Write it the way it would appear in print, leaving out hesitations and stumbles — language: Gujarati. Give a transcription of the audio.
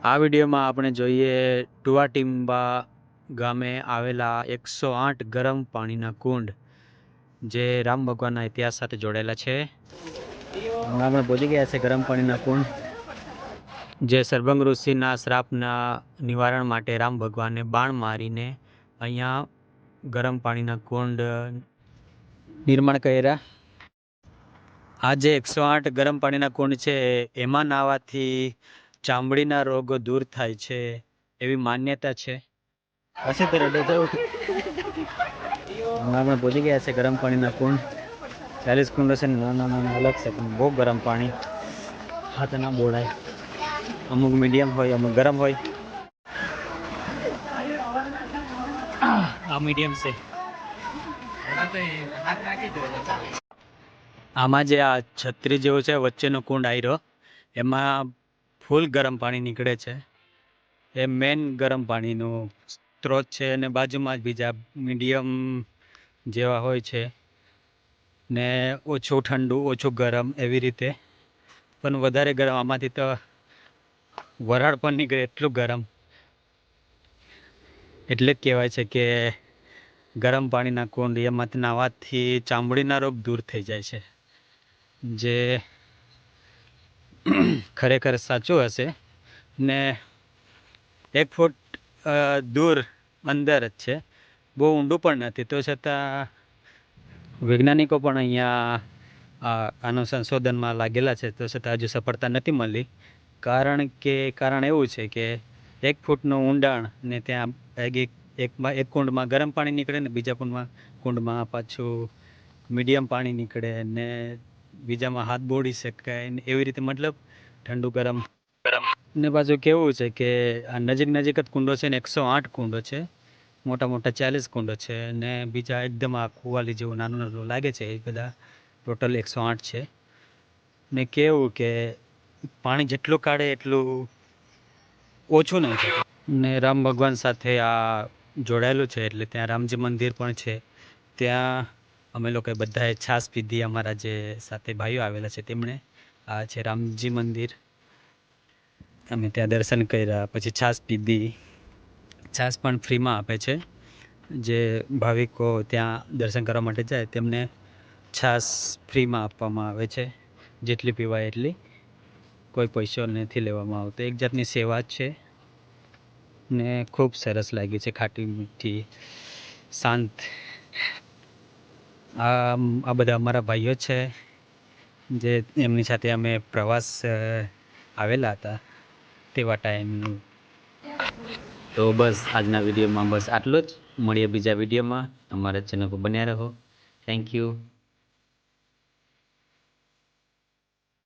આ વિડીયોમાં આપણે જોઈએ ટુવાટીંબા ગામે આવેલા 108 ગરમ પાણીના કુંડ જે રામ ભગવાનના ઇતિહાસ સાથે જોડાયેલા છે. આપણે પહોંચી ગયા છે ગરમ પાણીના કુંડ જે સર્ભંગ ઋષિના શ્રાપના નિવારણ માટે રામ ભગવાને બાણ મારીને અહીંયા ગરમ પાણીના કુંડ નિર્માણ કર્યા. આ જે 108 ગરમ પાણીના કુંડ છે એમાં નાહવાથી ચામડીના રોગો દૂર થાય છે એવી માન્યતા છે. આપણે પહોંચી ગયા છે ગરમ પાણીના કુંડ. 40 કુંડ છે ને નાના અલગ છે પણ બહુ ગરમ પાણી હાથ ના બોળાય. અમુક મીડિયમ હોય અમુક ગરમ હોય. આ મીડિયમ છે. આમાં જે આ છત્રી જેવું છે વચ્ચેનો કુંડ આયરો એમાં ફૂલ ગરમ પાણી નીકળે છે. એ મેન ગરમ પાણીનો સ્ત્રોત છે અને બાજુમાં જ બીજા મીડિયમ જેવા હોય છે ને ઓછું ઠંડુ ઓછું ગરમ એવી રીતે. પણ વધારે ગરમ આમાંથી તો વરાળ પણ નીકળે એટલું ગરમ. એટલે જ કહેવાય છે કે ગરમ પાણીના કુંડ એમાંથી નાહવાથી ચામડીના રોગ દૂર થઈ જાય છે, જે ખરેખર સાચું હશે. ને 1 ફૂટ દૂર અંદર જ છે, બહુ ઊંડું પણ નથી. તો છતાં વૈજ્ઞાનિકો પણ અહીંયા આનું સંશોધનમાં લાગેલા છે, તો છતાં હજુ સફળતા નથી મળી. કારણ એવું છે કે 1 ફૂટનું ઊંડાણ ને ત્યાં એક કુંડમાં ગરમ પાણી નીકળે ને બીજા કુંડમાં પાછું મીડિયમ પાણી નીકળે ને બીજામાં હાથ બોળી શકાય ને એવી રીતે, મતલબ ઠંડુ ગરમ ને પાછું કેવું છે કે આ નજીક જ કુંડો છે ને 108 કુંડો છે. મોટા 40 કુંડો છે ને બીજા એકદમ આ કુવાલી જેવું નાનું લાગે છે. એ બધા ટોટલ 108 છે. ને કેવું કે પાણી જેટલું કાઢે એટલું ઓછું નહીં થાય. ને રામ ભગવાન સાથે આ જોડાયેલું છે એટલે ત્યાં રામજી મંદિર પણ છે. ત્યાં અમે લોકોએ બધાએ છાશ પીધી. અમારા જે સાથે ભાઈઓ આવેલા છે તેમણે. આ છે રામજી મંદિર. અમે ત્યાં દર્શન કર્યા, પછી છાશ પીધી. છાશ પણ ફ્રીમાં આપે છે. જે ભાવિકો ત્યાં દર્શન કરવા માટે જાય તેમને છાશ ફ્રીમાં આપવામાં આવે છે, જેટલી પીવાય એટલી. કોઈ પૈસો નથી લેવામાં આવતો. એક જાતની સેવા જ છે ને ખૂબ સરસ લાગી છે. ખાટી મીઠી શાંત. આ બધા અમારા ભાઈઓ છે જે એમની સાથે અમે પ્રવાસ આવેલા હતા તેવા ટાઈમનું. તો બસ આજના વિડીયોમાં બસ આટલું જ. મળીએ બીજા વિડીયોમાં. અમારા ચેનલ પર બન્યા રહો. Thank you.